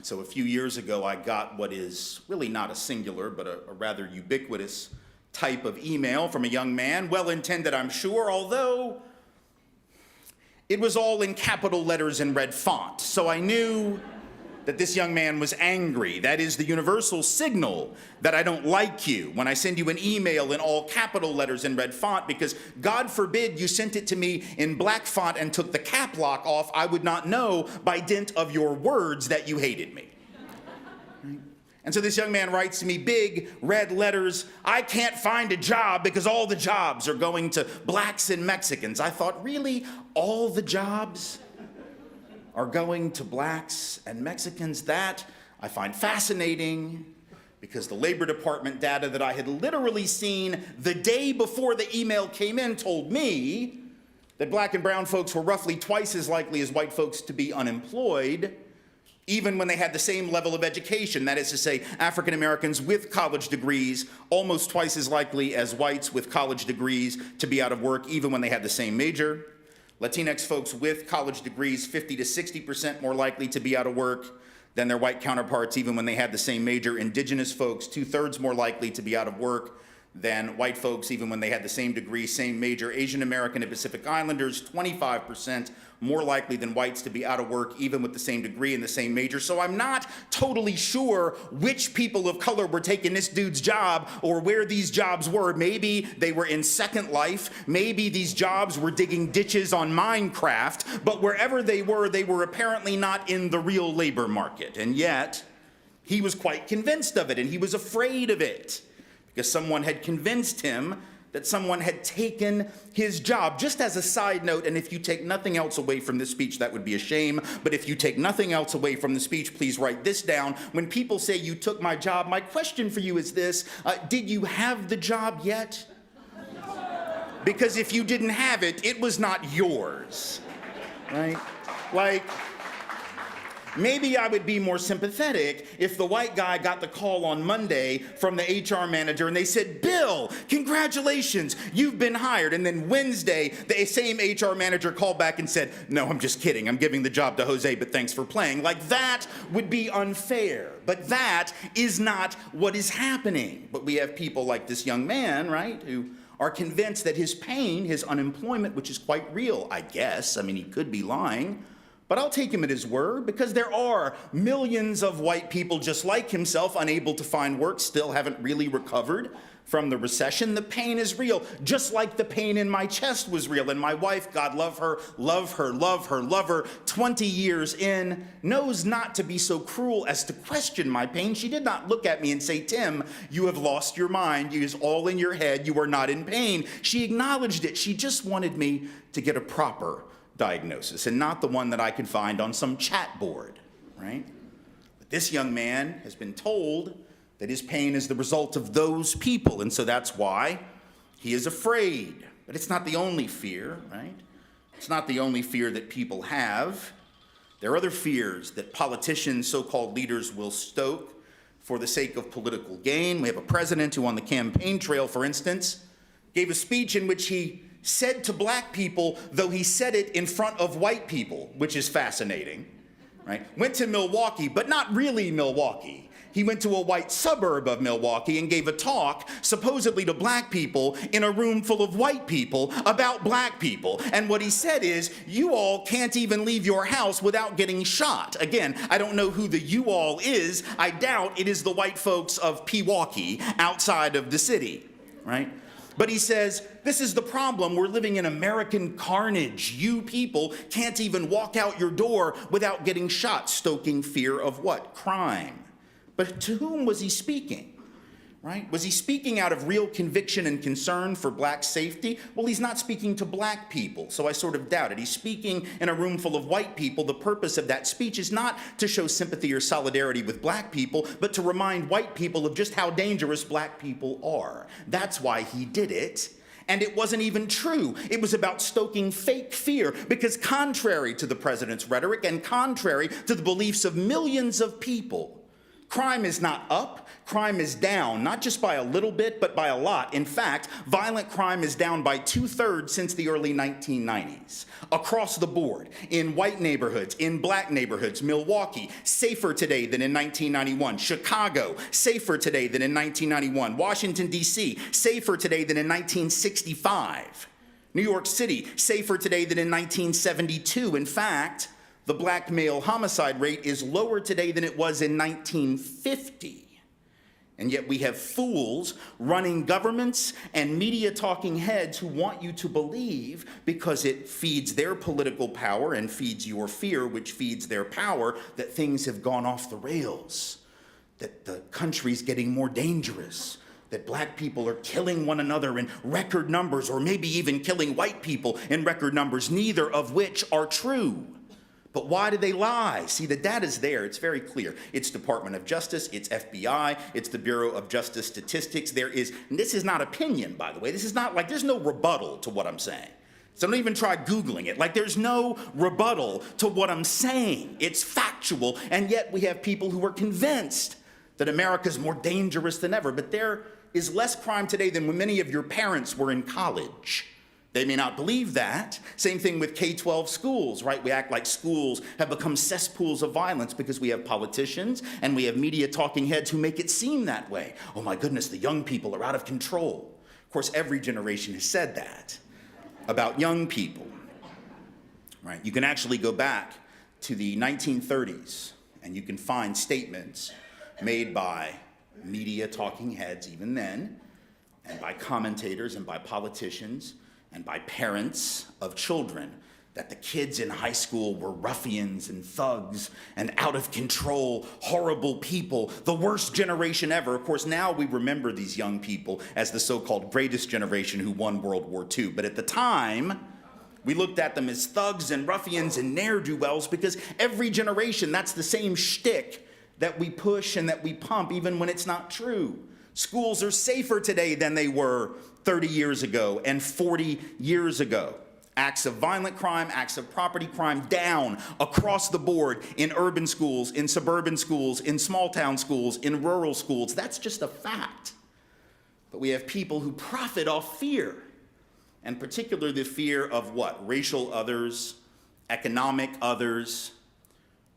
So a few years ago, I got what is really not a singular, but a rather ubiquitous type of email from a young man, well-intended, I'm sure, although it was all in capital letters in red font. So I knew that this young man was angry. That is the universal signal that I don't like you when I send you an email in all capital letters in red font, because God forbid you sent it to me in black font and took the cap lock off, I would not know by dint of your words that you hated me. And so this young man writes to me, big red letters, I can't find a job because all the jobs are going to blacks and Mexicans. I thought, really? All the jobs are going to blacks and Mexicans? That I find fascinating, because the Labor Department data that I had literally seen the day before the email came in told me that black and brown folks were roughly twice as likely as white folks to be unemployed, even when they had the same level of education. That is to say, African Americans with college degrees almost twice as likely as whites with college degrees to be out of work, even when they had the same major. Latinx folks with college degrees 50 to 60% more likely to be out of work than their white counterparts, even when they had the same major. Indigenous folks 2/3 more likely to be out of work than white folks, even when they had the same degree, same major. Asian American and Pacific Islanders 25% more likely than whites to be out of work, even with the same degree and the same major. So I'm not totally sure which people of color were taking this dude's job or where these jobs were. Maybe they were in Second Life. Maybe these jobs were digging ditches on Minecraft. But wherever they were apparently not in the real labor market. And yet, he was quite convinced of it, and he was afraid of it, because someone had convinced him that someone had taken his job. Just as a side note, and if you take nothing else away from this speech, that would be a shame, but if you take nothing else away from the speech, please write this down. When people say you took my job, my question for you is this: did you have the job yet? Because if you didn't have it, it was not yours, right? Like, maybe I would be more sympathetic if the white guy got the call on Monday from the HR manager and they said, Bill, congratulations, you've been hired. And then Wednesday, the same HR manager called back and said, no, I'm just kidding. I'm giving the job to Jose, but thanks for playing. Like, that would be unfair. But that is not what is happening. But we have people like this young man, right, who are convinced that his pain, his unemployment, which is quite real, I guess. I mean, he could be lying. But I'll take him at his word, because there are millions of white people just like himself, unable to find work, still haven't really recovered from the recession. The pain is real, just like the pain in my chest was real. And my wife, God love her, 20 years in, knows not to be so cruel as to question my pain. She did not look at me and say, Tim, you have lost your mind. It is all in your head. You are not in pain. She acknowledged it. She just wanted me to get a proper diagnosis, and not the one that I could find on some chat board, right? But this young man has been told that his pain is the result of those people, and so that's why he is afraid. But it's not the only fear, right? It's not the only fear that people have. There are other fears that politicians, so-called leaders, will stoke for the sake of political gain. We have a president who, on the campaign trail, for instance, gave a speech in which he said to black people, though he said it in front of white people, which is fascinating, right? Went to Milwaukee, but not really Milwaukee. He went to a white suburb of Milwaukee and gave a talk, supposedly to black people, in a room full of white people about black people. And what he said is, you all can't even leave your house without getting shot. Again, I don't know who the you all is. I doubt it is the white folks of Pewaukee outside of the city, right? But he says, this is the problem. We're living in American carnage. You people can't even walk out your door without getting shot, stoking fear of what? Crime. But to whom was he speaking? Right? Was he speaking out of real conviction and concern for black safety? Well, he's not speaking to black people, so I sort of doubt it. He's speaking in a room full of white people. The purpose of that speech is not to show sympathy or solidarity with black people, but to remind white people of just how dangerous black people are. That's why he did it. And it wasn't even true. It was about stoking fake fear, because contrary to the president's rhetoric and contrary to the beliefs of millions of people, Crime is not up, crime is down, not just by a little bit, but by a lot. In fact, violent crime is down by 2/3 since the early 1990s. Across the board, in white neighborhoods, in black neighborhoods, Milwaukee, safer today than in 1991. Chicago, safer today than in 1991. Washington, D.C., safer today than in 1965. New York City, safer today than in 1972. In fact, the black male homicide rate is lower today than it was in 1950. And yet we have fools running governments and media talking heads who want you to believe, because it feeds their political power and feeds your fear, which feeds their power, that things have gone off the rails, that the country's getting more dangerous, that black people are killing one another in record numbers, or maybe even killing white people in record numbers, neither of which are true. But why do they lie? See, the data's there. It's very clear. It's Department of Justice, it's FBI, it's the Bureau of Justice Statistics. And this is not opinion, by the way. This is not like, there's no rebuttal to what I'm saying. So don't even try Googling it. Like, there's no rebuttal to what I'm saying. It's factual, and yet we have people who are convinced that America's more dangerous than ever. But there is less crime today than when many of your parents were in college. They may not believe that. Same thing with K-12 schools, right? We act like schools have become cesspools of violence because we have politicians and we have media talking heads who make it seem that way. Oh my goodness, the young people are out of control. Of course, every generation has said that about young people, right? You can actually go back to the 1930s and you can find statements made by media talking heads even then, and by commentators and by politicians and by parents of children, that the kids in high school were ruffians and thugs and out of control, horrible people, the worst generation ever. Of course, now we remember these young people as the so-called greatest generation who won World War II. But at the time, we looked at them as thugs and ruffians and ne'er-do-wells, because every generation, that's the same shtick that we push and that we pump, even when it's not true. Schools are safer today than they were 30 years ago and 40 years ago. Acts of violent crime, acts of property crime down across the board in urban schools, in suburban schools, in small town schools, in rural schools. That's just a fact. But we have people who profit off fear, and particularly the fear of what? Racial others, economic others,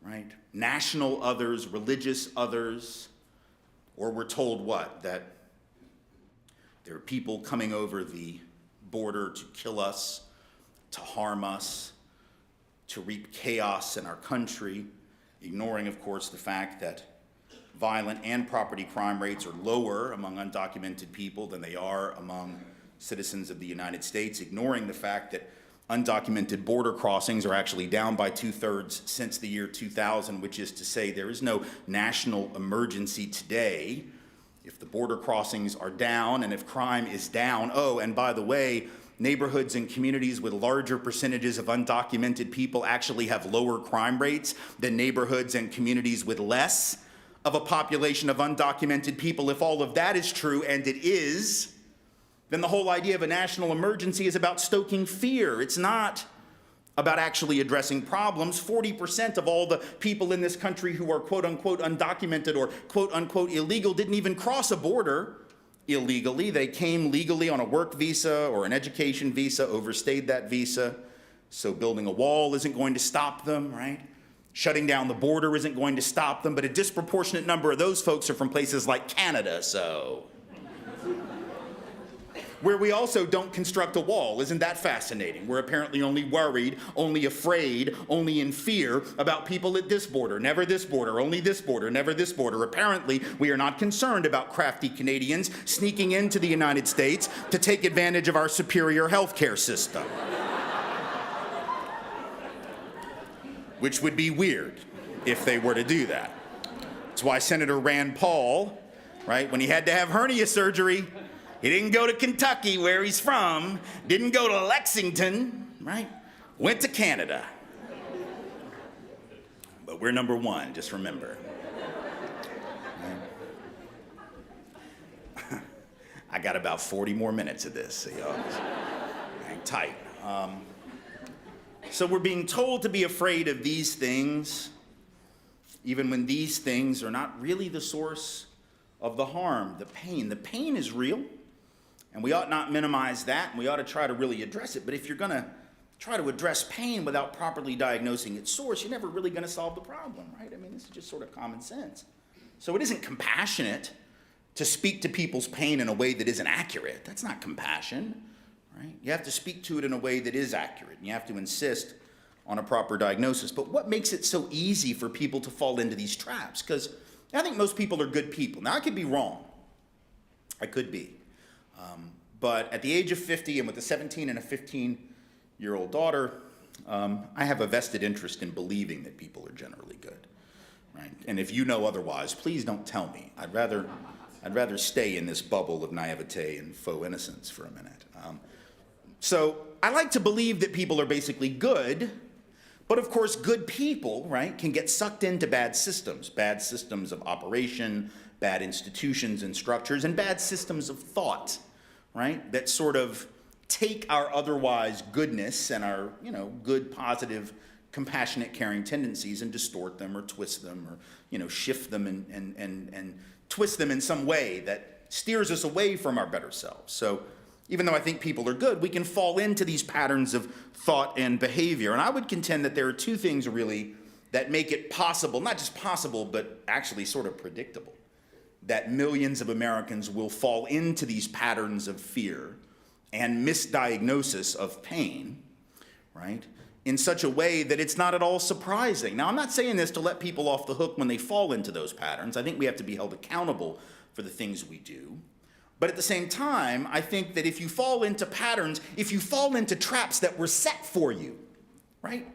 right? National others, religious others. Or we're told what? That there are people coming over the border to kill us, to harm us, to reap chaos in our country, ignoring, of course, the fact that violent and property crime rates are lower among undocumented people than they are among citizens of the United States, ignoring the fact that undocumented border crossings are actually down by 2/3 since the year 2000, which is to say there is no national emergency today if the border crossings are down and if crime is down. Oh, and by the way, neighborhoods and communities with larger percentages of undocumented people actually have lower crime rates than neighborhoods and communities with less of a population of undocumented people. If all of that is true, and it is, then the whole idea of a national emergency is about stoking fear. It's not about actually addressing problems. 40% of all the people in this country who are quote-unquote undocumented or quote-unquote illegal didn't even cross a border illegally. They came legally on a work visa or an education visa, overstayed that visa. So building a wall isn't going to stop them, right? Shutting down the border isn't going to stop them, but a disproportionate number of those folks are from places like Canada, so where we also don't construct a wall. Isn't that fascinating? We're apparently only worried, only afraid, only in fear about people at this border, never this border, only this border, never this border. Apparently, we are not concerned about crafty Canadians sneaking into the United States to take advantage of our superior healthcare system. Which would be weird if they were to do that. That's why Senator Rand Paul, right, when he had to have hernia surgery, he didn't go to Kentucky, where he's from, didn't go to Lexington, right? Went to Canada. But we're number one, just remember. I got about 40 more minutes of this, so y'all hang tight. So we're being told to be afraid of these things, even when these things are not really the source of the harm, the pain. The pain is real, and we ought not minimize that, and we ought to try to really address it. But if you're going to try to address pain without properly diagnosing its source, you're never really going to solve the problem, right? I mean, this is just sort of common sense. So it isn't compassionate to speak to people's pain in a way that isn't accurate. That's not compassion, right? You have to speak to it in a way that is accurate, and you have to insist on a proper diagnosis. But what makes it so easy for people to fall into these traps? Because I think most people are good people. Now, I could be wrong. I could be. But at the age of 50 and with a 17 and a 15-year-old daughter, I have a vested interest in believing that people are generally good, right? And if you know otherwise, please don't tell me. I'd rather stay in this bubble of naivete and faux innocence for a minute. So I like to believe that people are basically good, but of course good people, right, can get sucked into bad systems of operation, bad institutions and structures, and bad systems of thought, right, that sort of take our otherwise goodness and our, good, positive, compassionate, caring tendencies and distort them or twist them or, shift them and twist them in some way that steers us away from our better selves. So even though I think people are good, we can fall into these patterns of thought and behavior. And I would contend that there are two things really that make it possible, not just possible, but actually sort of predictable, that millions of Americans will fall into these patterns of fear and misdiagnosis of pain, right, in such a way that it's not at all surprising. Now, I'm not saying this to let people off the hook when they fall into those patterns. I think we have to be held accountable for the things we do. But at the same time, I think that if you fall into patterns, if you fall into traps that were set for you, right,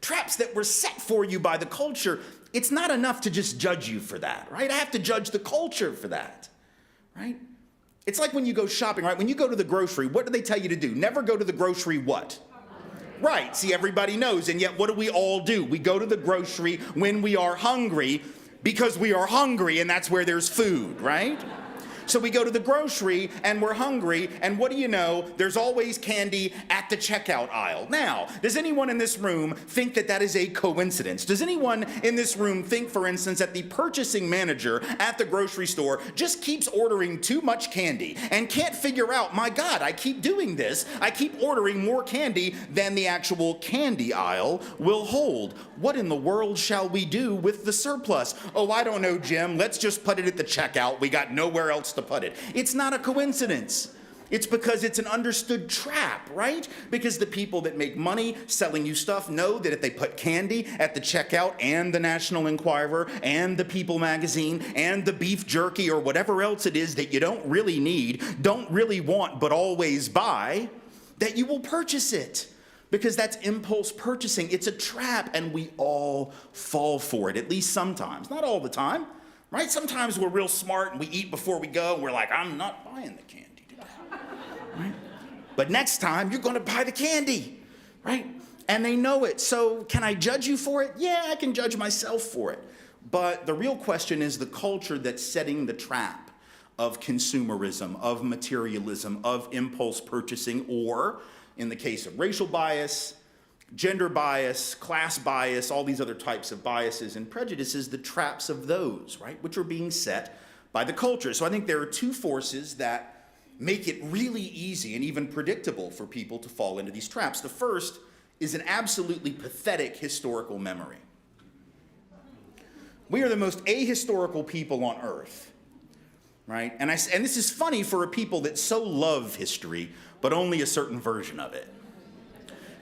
traps that were set for you by the culture, it's not enough to just judge you for that, right? I have to judge the culture for that, right? It's like when you go shopping, right? When you go to the grocery, what do they tell you to do? Never go to the grocery what? Right, see, everybody knows, and yet what do we all do? We go to the grocery when we are hungry because we are hungry, and that's where there's food, right? So we go to the grocery and we're hungry, and what do you know? There's always candy at the checkout aisle. Now, does anyone in this room think that that is a coincidence? Does anyone in this room think, for instance, that the purchasing manager at the grocery store just keeps ordering too much candy and can't figure out, my God, I keep doing this. I keep ordering more candy than the actual candy aisle will hold. What in the world shall we do with the surplus? Oh, I don't know, Jim. Let's just put it at the checkout. We got nowhere else to put it. It's not a coincidence. It's because it's an understood trap, right? Because the people that make money selling you stuff know that if they put candy at the checkout and the National Enquirer and the People magazine and the beef jerky or whatever else it is that you don't really need, don't really want, but always buy, that you will purchase it. Because that's impulse purchasing. It's a trap, and we all fall for it, at least sometimes. Not all the time, right? Sometimes we're real smart and we eat before we go, and we're like, I'm not buying the candy today, right? But next time, you're going to buy the candy, right? And they know it. So can I judge you for it? Yeah, I can judge myself for it. But the real question is the culture that's setting the trap of consumerism, of materialism, of impulse purchasing, or in the case of racial bias, gender bias, class bias, all these other types of biases and prejudices, the traps of those, right, which are being set by the culture. So I think there are two forces that make it really easy and even predictable for people to fall into these traps. The first is an absolutely pathetic historical memory. We are the most ahistorical people on earth, right? And this is funny for a people that so love history, but only a certain version of it.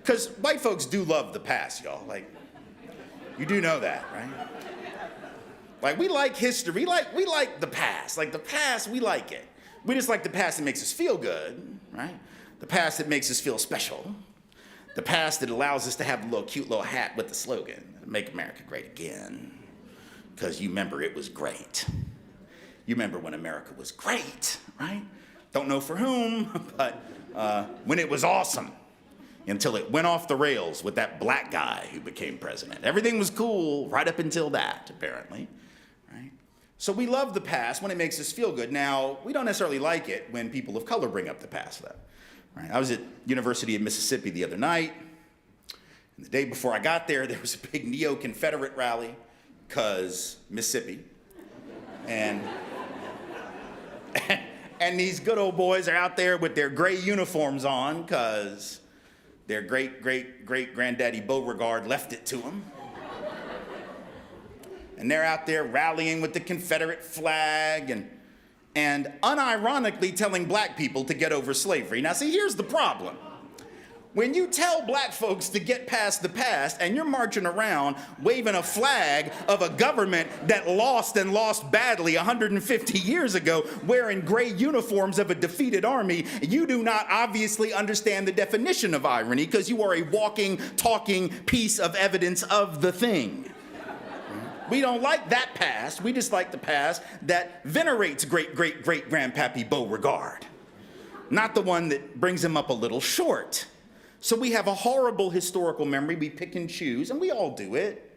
Because white folks do love the past, y'all. Like, you do know that, right? Like, we like history. We like the past. Like, the past, we like it. We just like the past that makes us feel good, right? The past that makes us feel special. The past that allows us to have a little cute little hat with the slogan, "Make America Great Again." Because you remember it was great. You remember when America was great, right? Don't know for whom, but when it was awesome, until it went off the rails with that black guy who became president. Everything was cool right up until that, apparently, right? So we love the past when it makes us feel good. Now, we don't necessarily like it when people of color bring up the past, though. Right? I was at University of Mississippi the other night, and the day before I got there, there was a big neo-Confederate rally. 'cause Mississippi. And, and these good old boys are out there with their gray uniforms on 'cause their great-great-great-granddaddy Beauregard left it to them. And they're out there rallying with the Confederate flag and unironically telling black people to get over slavery. Now, see, here's the problem. When you tell black folks to get past the past and you're marching around waving a flag of a government that lost and lost badly 150 years ago, wearing gray uniforms of a defeated army, you do not obviously understand the definition of irony because you are a walking, talking piece of evidence of the thing. We don't like that past. We just like the past that venerates great-great-great-grandpappy Beauregard, not the one that brings him up a little short. So we have a horrible historical memory. We pick and choose, and we all do it.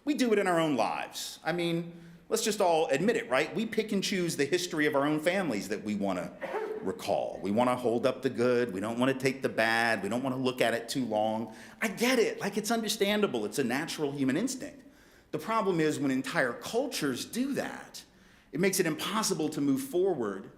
We do it in our own lives. I mean, let's just all admit it, right? We pick and choose the history of our own families that we want to recall. We want to hold up the good. We don't want to take the bad. We don't want to look at it too long. I get it. Like, it's understandable. It's a natural human instinct. The problem is when entire cultures do that, it makes it impossible to move forward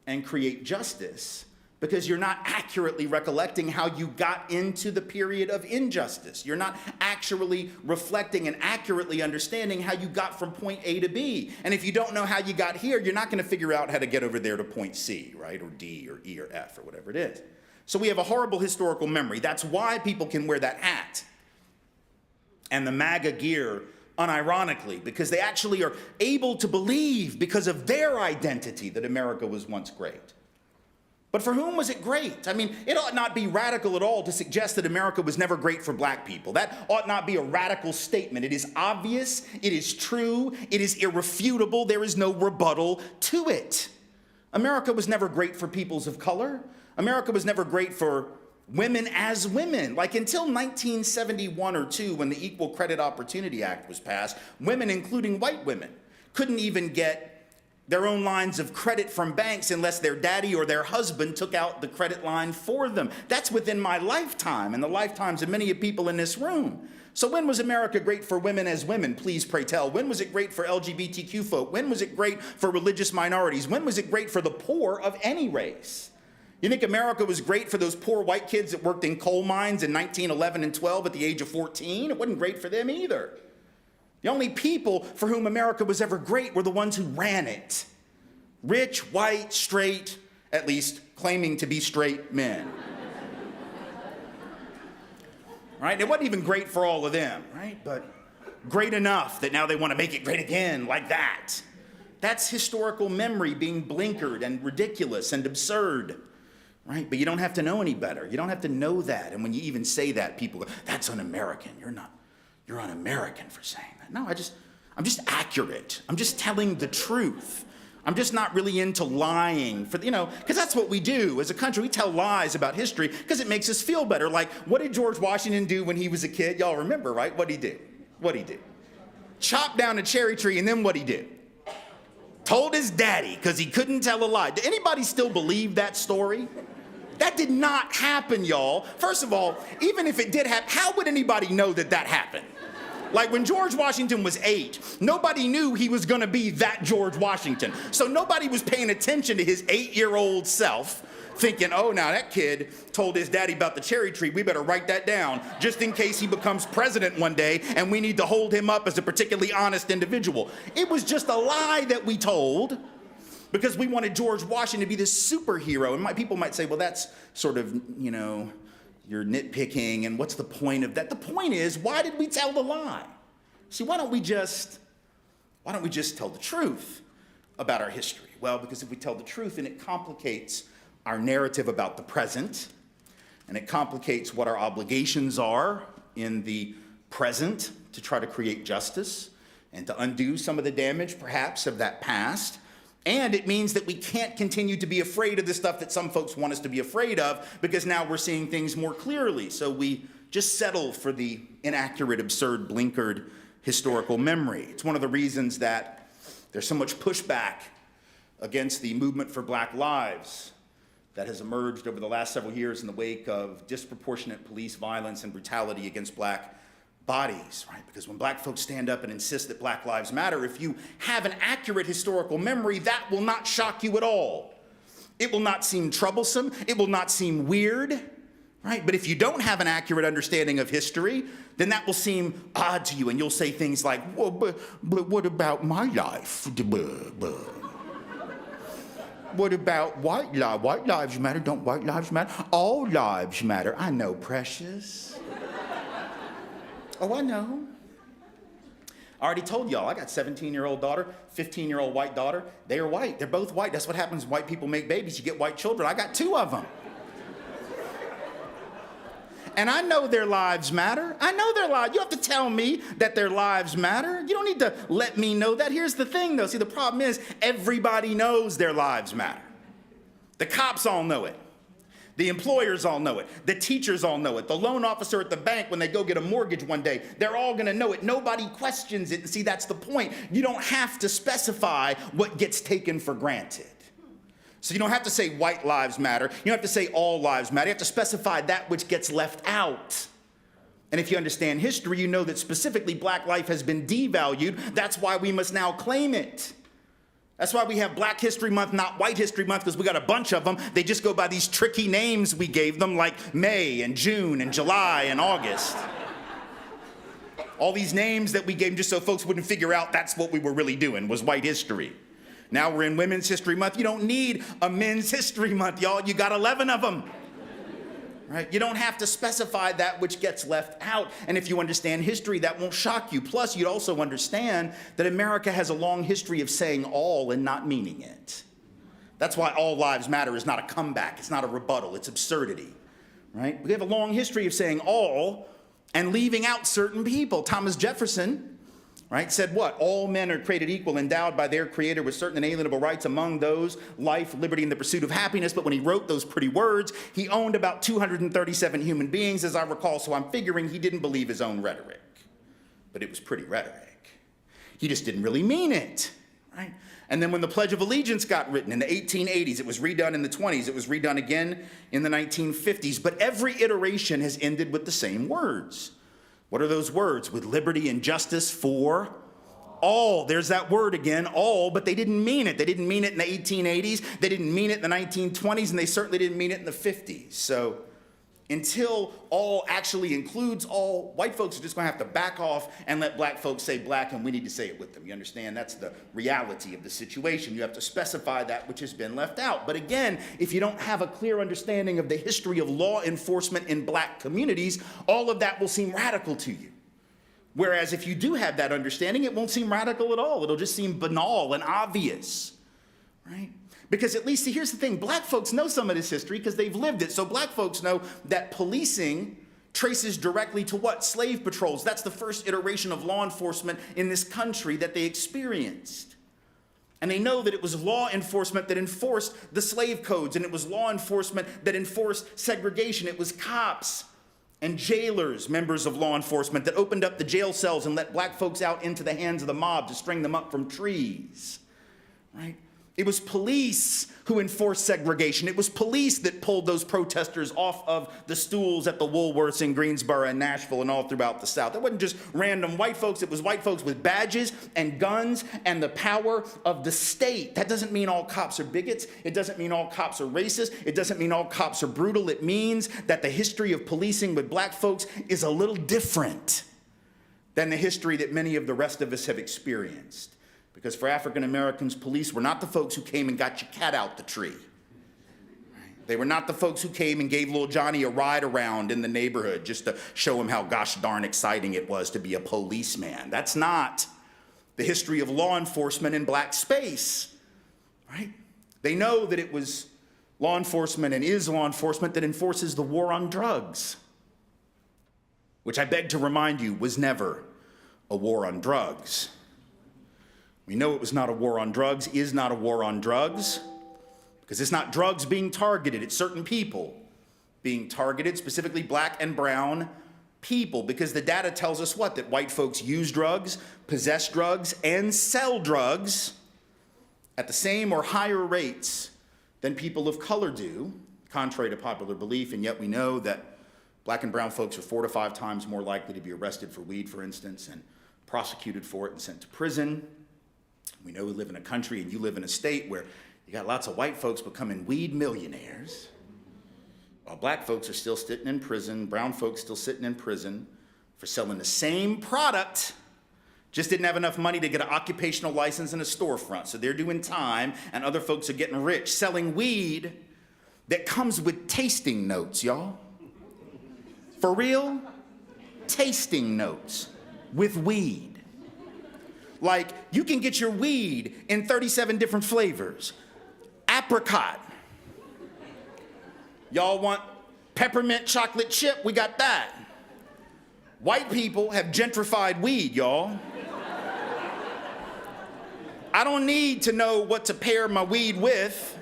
and create justice because you're not accurately recollecting how you got into the period of injustice. You're not actually reflecting and accurately understanding how you got from point A to B. And if you don't know how you got here, you're not going to figure out how to get over there to point C, right? Or D or E or F or whatever it is. So we have a horrible historical memory. That's why people can wear that hat and the MAGA gear unironically, because they actually are able to believe because of their identity that America was once great. But for whom was it great? I mean, it ought not be radical at all to suggest that America was never great for black people. That ought not be a radical statement. It is obvious, it is true, it is irrefutable, there is no rebuttal to it. America was never great for peoples of color. America was never great for women as women. Like until 1971 or 2, when the Equal Credit Opportunity Act was passed, women, including white women, couldn't even get their own lines of credit from banks unless their daddy or their husband took out the credit line for them. That's within my lifetime and the lifetimes of many people in this room. So when was America great for women as women? Please pray tell. When was it great for LGBTQ folk? When was it great for religious minorities? When was it great for the poor of any race? You think America was great for those poor white kids that worked in coal mines in 1911 and 12 at the age of 14? It wasn't great for them either. The only people for whom America was ever great were the ones who ran it. Rich, white, straight, at least claiming to be straight men. Right? It wasn't even great for all of them, right? But great enough that now they want to make it great again, like that. That's historical memory being blinkered and ridiculous and absurd. Right? But you don't have to know any better. You don't have to know that. And when you even say that, people go, that's un-American. You're un-American for saying that. No, I'm just accurate. I'm just telling the truth. I'm just not really into lying because that's what we do as a country. We tell lies about history because it makes us feel better. Like, what did George Washington do when he was a kid? Y'all remember, right? What'd he do? What'd he do? Chop down a cherry tree, and then what'd he do? Told his daddy because he couldn't tell a lie. Did anybody still believe that story? That did not happen, y'all. First of all, even if it did happen, how would anybody know that that happened? Like when George Washington was 8, nobody knew he was gonna be that George Washington. So nobody was paying attention to his 8-year-old self, thinking, oh, now that kid told his daddy about the cherry tree, we better write that down, just in case he becomes president one day and we need to hold him up as a particularly honest individual. It was just a lie that we told because we wanted George Washington to be this superhero. And people might say, well, that's sort of, you're nitpicking, and what's the point of that? The point is, why did we tell the lie? See, why don't we just tell the truth about our history? Well, because if we tell the truth, then it complicates our narrative about the present, and it complicates what our obligations are in the present to try to create justice and to undo some of the damage, perhaps, of that past. And it means that we can't continue to be afraid of the stuff that some folks want us to be afraid of because now we're seeing things more clearly. So we just settle for the inaccurate, absurd, blinkered historical memory. It's one of the reasons that there's so much pushback against the movement for Black lives that has emerged over the last several years in the wake of disproportionate police violence and brutality against Black bodies, right? Because when black folks stand up and insist that Black Lives Matter, if you have an accurate historical memory, that will not shock you at all. It will not seem troublesome. It will not seem weird, right? But if you don't have an accurate understanding of history, then that will seem odd to you, and you'll say things like, well, but what about my life? What about white lives? White lives matter. Don't white lives matter? All lives matter. I know, precious. Oh, I know. I already told y'all, I got a 17-year-old daughter, 15-year-old white daughter. They are white. They're both white. That's what happens when white people make babies. You get white children. I got 2 of them. And I know their lives matter. I know their lives. You have to tell me that their lives matter. You don't need to let me know that. Here's the thing, though. See, the problem is everybody knows their lives matter. The cops all know it. The employers all know it. The teachers all know it. The loan officer at the bank, when they go get a mortgage one day, they're all going to know it. Nobody questions it. And see, that's the point. You don't have to specify what gets taken for granted. So you don't have to say white lives matter. You don't have to say all lives matter. You have to specify that which gets left out. And if you understand history, you know that specifically black life has been devalued. That's why we must now claim it. That's why we have Black History Month, not White History Month, because we got a bunch of them. They just go by these tricky names we gave them, like May and June and July and August. All these names that we gave them just so folks wouldn't figure out that's what we were really doing, was white history. Now we're in Women's History Month. You don't need a Men's History Month, y'all. You got 11 of them. Right? You don't have to specify that which gets left out. And if you understand history, that won't shock you. Plus, you'd also understand that America has a long history of saying all and not meaning it. That's why all lives matter is not a comeback. It's not a rebuttal. It's absurdity. Right? We have a long history of saying all and leaving out certain people. Thomas Jefferson, right, said what? All men are created equal, endowed by their creator with certain inalienable rights, among those life, liberty, and the pursuit of happiness. But when he wrote those pretty words, he owned about 237 human beings, as I recall, so I'm figuring he didn't believe his own rhetoric. But it was pretty rhetoric. He just didn't really mean it, right? And then when the Pledge of Allegiance got written in the 1880s, it was redone in the 20s, it was redone again in the 1950s, but every iteration has ended with the same words. What are those words? With liberty and justice for all. There's that word again, all, but they didn't mean it. They didn't mean it in the 1880s, they didn't mean it in the 1920s, and they certainly didn't mean it in the 50s. So until all actually includes all, white folks are just going to have to back off and let black folks say black, and we need to say it with them. You understand? That's the reality of the situation. You have to specify that which has been left out. But again, if you don't have a clear understanding of the history of law enforcement in black communities, all of that will seem radical to you. Whereas if you do have that understanding, it won't seem radical at all. It'll just seem banal and obvious, right? Because at least, see, here's the thing, black folks know some of this history because they've lived it. So black folks know that policing traces directly to what? Slave patrols. That's the first iteration of law enforcement in this country that they experienced. And they know that it was law enforcement that enforced the slave codes, and it was law enforcement that enforced segregation. It was cops and jailers, members of law enforcement, that opened up the jail cells and let black folks out into the hands of the mob to string them up from trees, right? It was police who enforced segregation. It was police that pulled those protesters off of the stools at the Woolworths in Greensboro and Nashville and all throughout the South. It wasn't just random white folks. It was white folks with badges and guns and the power of the state. That doesn't mean all cops are bigots. It doesn't mean all cops are racist. It doesn't mean all cops are brutal. It means that the history of policing with black folks is a little different than the history that many of the rest of us have experienced. Because for African Americans, police were not the folks who came and got your cat out the tree. They were not the folks who came and gave little Johnny a ride around in the neighborhood just to show him how gosh darn exciting it was to be a policeman. That's not the history of law enforcement in black space, right? They know that it was law enforcement and is law enforcement that enforces the war on drugs, which I beg to remind you was never a war on drugs. We know it was not a war on drugs, is not a war on drugs, because it's not drugs being targeted, it's certain people being targeted, specifically black and brown people, because the data tells us what? That white folks use drugs, possess drugs, and sell drugs at the same or higher rates than people of color do, contrary to popular belief, and yet we know that Black and brown folks are 4 to 5 times more likely to be arrested for weed, for instance, and prosecuted for it and sent to prison. We know we live in a country and you live in a state where you got lots of white folks becoming weed millionaires, while black folks are still sitting in prison, brown folks still sitting in prison for selling the same product, just didn't have enough money to get an occupational license and a storefront. So they're doing time and other folks are getting rich selling weed that comes with tasting notes, y'all. For real? Tasting notes with weed. Like, you can get your weed in 37 different flavors. Apricot. Y'all want peppermint chocolate chip? We got that. White people have gentrified weed, y'all. I don't need to know what to pair my weed with.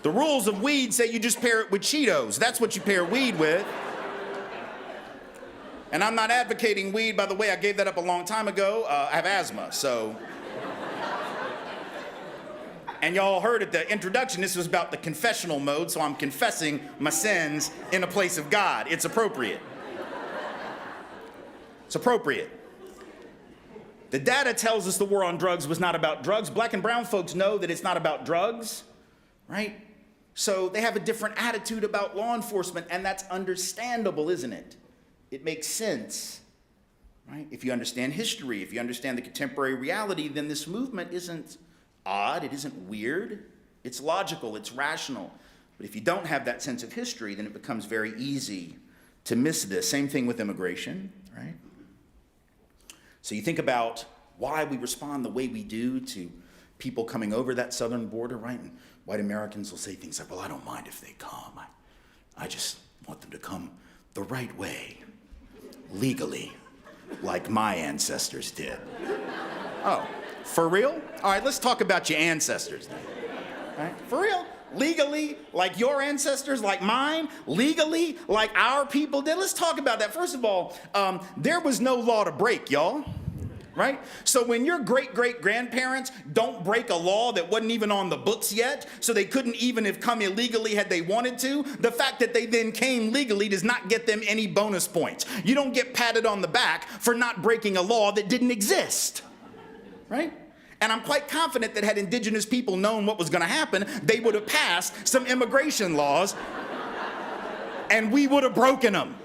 The rules of weed say you just pair it with Cheetos. That's what you pair weed with. And I'm not advocating weed, by the way, I gave that up a long time ago. I have asthma, so. And y'all heard at the introduction, this was about the confessional mode, so I'm confessing my sins in a place of God. It's appropriate. It's appropriate. The data tells us the war on drugs was not about drugs. Black and brown folks know that it's not about drugs, right? So they have a different attitude about law enforcement, and that's understandable, isn't it? It makes sense, right? If you understand history, if you understand the contemporary reality, then this movement isn't odd, it isn't weird, it's logical, it's rational. But if you don't have that sense of history, then it becomes very easy to miss this. Same thing with immigration, right? So you think about why we respond the way we do to people coming over that southern border, right? And white Americans will say things like, well, I don't mind if they come. I just want them to come the right way, legally, like my ancestors did. Oh, for real? All right, let's talk about your ancestors then. All right, for real? Legally, like your ancestors, like mine, legally, like our people did. Let's talk about that. First of all, there was no law to break, y'all. Right? So when your great-great-grandparents don't break a law that wasn't even on the books yet, so they couldn't even have come illegally had they wanted to, the fact that they then came legally does not get them any bonus points. You don't get patted on the back for not breaking a law that didn't exist. Right? And I'm quite confident that had indigenous people known what was going to happen, they would have passed some immigration laws and we would have broken them.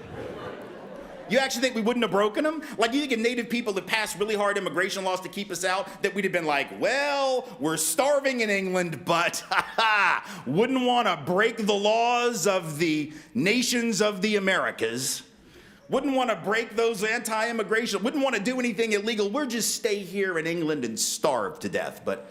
You actually think we wouldn't have broken them? Like, you think if native people had passed really hard immigration laws to keep us out, that we'd have been like, well, we're starving in England, but wouldn't want to break the laws of the nations of the Americas, wouldn't want to break those anti-immigration, wouldn't want to do anything illegal. We'll just stay here in England and starve to death. But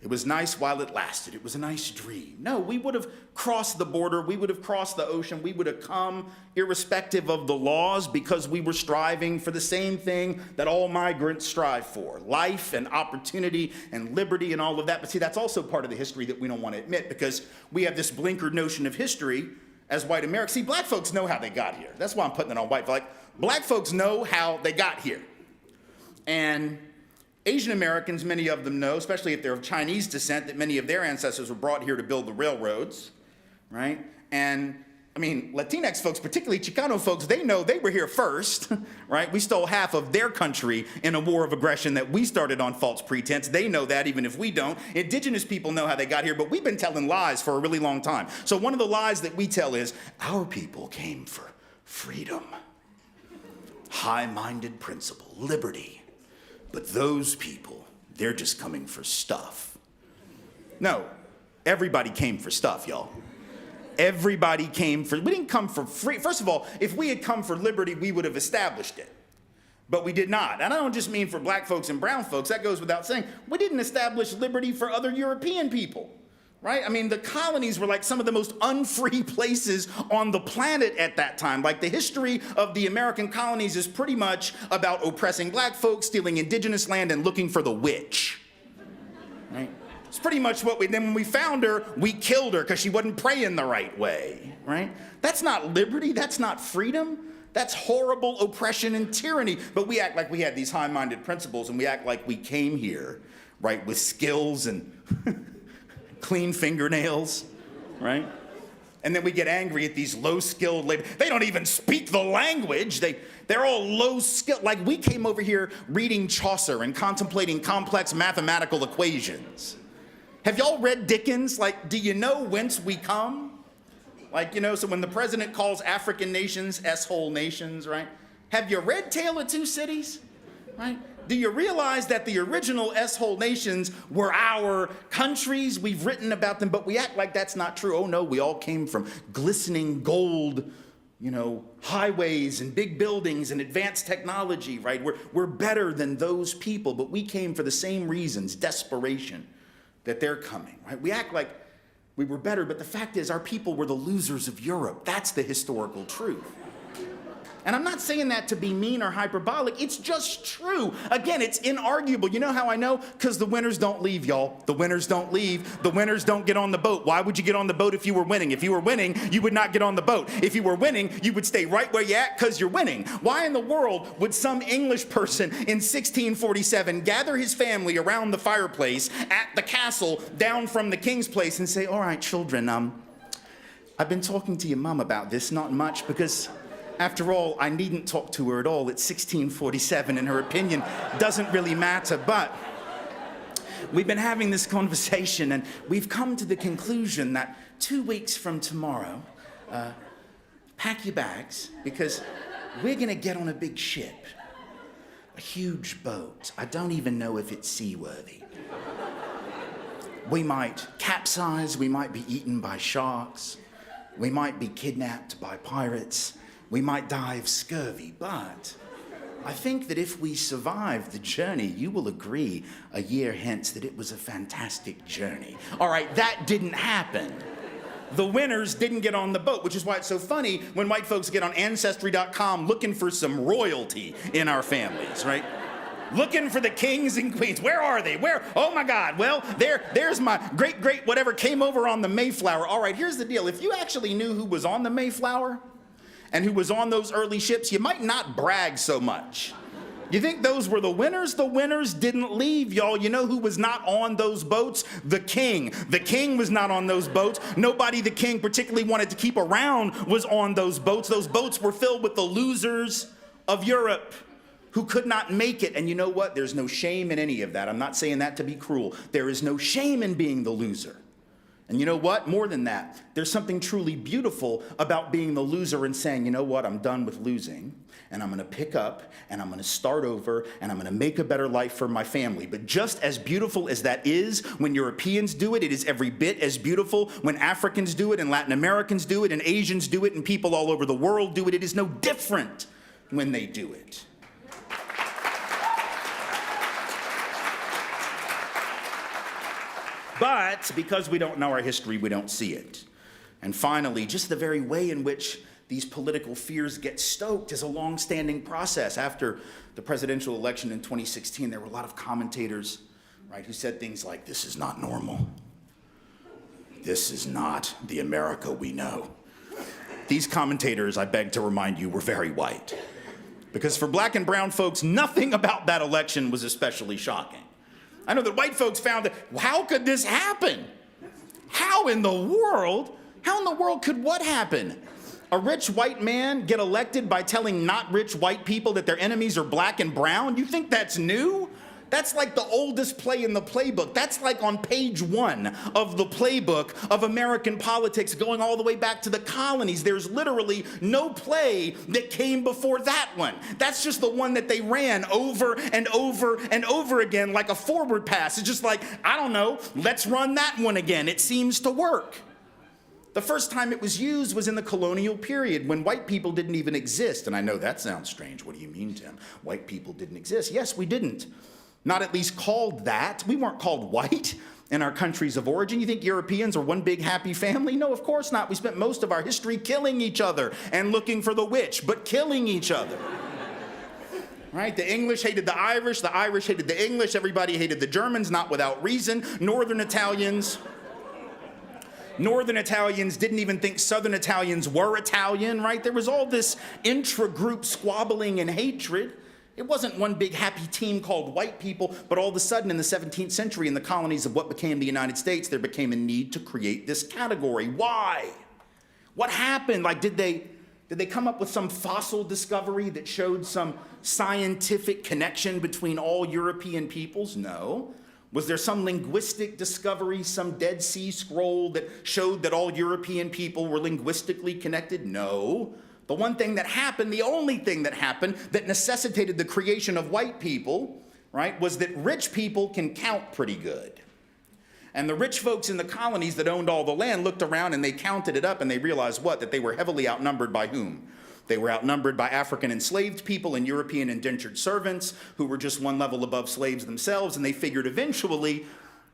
it was nice while it lasted. It was a nice dream. No, we would have crossed the border. We would have crossed the ocean. We would have come irrespective of the laws because we were striving for the same thing that all migrants strive for, life and opportunity and liberty and all of that. But see, that's also part of the history that we don't want to admit because we have this blinkered notion of history as white Americans. See, black folks know how they got here. That's why I'm putting it on white. Like, black folks know how they got here. And Asian Americans, many of them know, especially if they're of Chinese descent, that many of their ancestors were brought here to build the railroads, right? And I mean, Latinx folks, particularly Chicano folks, they know they were here first, right? We stole half of their country in a war of aggression that we started on false pretense. They know that even if we don't. Indigenous people know how they got here, but we've been telling lies for a really long time. So one of the lies that we tell is, our people came for freedom, high-minded principle, liberty. But those people, they're just coming for stuff. No, everybody came for stuff, y'all. Everybody came for, we didn't come for free. First of all, if we had come for liberty, we would have established it. But we did not. And I don't just mean for black folks and brown folks, that goes without saying. We didn't establish liberty for other European people. Right? I mean, the colonies were like some of the most unfree places on the planet at that time. Like, the history of the American colonies is pretty much about oppressing black folks, stealing indigenous land, and looking for the witch. Right? It's pretty much what then when we found her, we killed her because she wasn't praying the right way. Right? That's not liberty. That's not freedom. That's horrible oppression and tyranny. But we act like we had these high-minded principles, and we act like we came here, right, with skills and clean fingernails, right? And then we get angry at these low-skilled labor. They don't even speak the language. They're all low-skilled. Like, we came over here reading Chaucer and contemplating complex mathematical equations. Have y'all read Dickens? Like, do you know whence we come? Like, so when the president calls African nations S-hole nations, right? Have you read Tale of Two Cities? Right? Do you realize that the original S-hole nations were our countries? We've written about them, but we act like that's not true. Oh no, we all came from glistening gold, highways and big buildings and advanced technology, right? We're better than those people, but we came for the same reasons, desperation, that they're coming, right? We act like we were better, but the fact is our people were the losers of Europe. That's the historical truth. And I'm not saying that to be mean or hyperbolic. It's just true. Again, it's inarguable. You know how I know? Because the winners don't leave, y'all. The winners don't leave. The winners don't get on the boat. Why would you get on the boat if you were winning? If you were winning, you would not get on the boat. If you were winning, you would stay right where you're at because you're winning. Why in the world would some English person in 1647 gather his family around the fireplace at the castle down from the king's place and say, all right, children, I've been talking to your mum about this, not much, because after all, I needn't talk to her at all. It's 1647 and her opinion doesn't really matter. But we've been having this conversation and we've come to the conclusion that 2 weeks from tomorrow, pack your bags because we're going to get on a big ship, a huge boat. I don't even know if it's seaworthy. We might capsize. We might be eaten by sharks. We might be kidnapped by pirates. We might die of scurvy, but I think that if we survive the journey, you will agree a year hence that it was a fantastic journey. All right, that didn't happen. The winners didn't get on the boat, which is why it's so funny when white folks get on Ancestry.com looking for some royalty in our families, right? Looking for the kings and queens. Where are they? Where? Oh my God. Well, there's my great whatever came over on the Mayflower. All right, here's the deal. If you actually knew who was on the Mayflower, and who was on those early ships, you might not brag so much. You think those were the winners? The winners didn't leave, y'all. You know who was not on those boats? The king. The king was not on those boats. Nobody the king particularly wanted to keep around was on those boats. Those boats were filled with the losers of Europe who could not make it. And you know what? There's no shame in any of that. I'm not saying that to be cruel. There is no shame in being the loser. And you know what? More than that, there's something truly beautiful about being the loser and saying, you know what? I'm done with losing, and I'm going to pick up, and I'm going to start over, and I'm going to make a better life for my family. But just as beautiful as that is when Europeans do it, it is every bit as beautiful when Africans do it, and Latin Americans do it, and Asians do it, and people all over the world do it. It is no different when they do it. But because we don't know our history, we don't see it. And finally, just the very way in which these political fears get stoked is a long-standing process. After the presidential election in 2016, there were a lot of commentators, right, who said things like, this is not normal. This is not the America we know. These commentators, I beg to remind you, were very white. Because for black and brown folks, nothing about that election was especially shocking. I know that white folks found that, how could this happen? How in the world could what happen? A rich white man get elected by telling not rich white people that their enemies are black and brown? You think that's new? That's like the oldest play in the playbook. That's like on page 1 of the playbook of American politics going all the way back to the colonies. There's literally no play that came before that one. That's just the one that they ran over and over and over again like a forward pass. It's just like, I don't know, let's run that one again. It seems to work. The first time it was used was in the colonial period when white people didn't even exist. And I know that sounds strange. What do you mean, Tim? White people didn't exist. Yes, we didn't. Not at least called that. We weren't called white in our countries of origin. You think Europeans are one big happy family? No, of course not. We spent most of our history killing each other and looking for the witch, but killing each other. Right? The English hated the Irish hated the English, everybody hated the Germans, not without reason. Northern Italians didn't even think Southern Italians were Italian, right? There was all this intra-group squabbling and hatred. It wasn't one big happy team called white people, but all of a sudden in the 17th century in the colonies of what became the United States, there became a need to create this category. Why? What happened? Like, did they come up with some fossil discovery that showed some scientific connection between all European peoples? No. Was there some linguistic discovery, some Dead Sea Scroll that showed that all European people were linguistically connected? No. The one thing that happened, the only thing that happened that necessitated the creation of white people, right, was that rich people can count pretty good. And the rich folks in the colonies that owned all the land looked around and they counted it up and they realized what? That they were heavily outnumbered by whom? They were outnumbered by African enslaved people and European indentured servants who were just one level above slaves themselves, and they figured eventually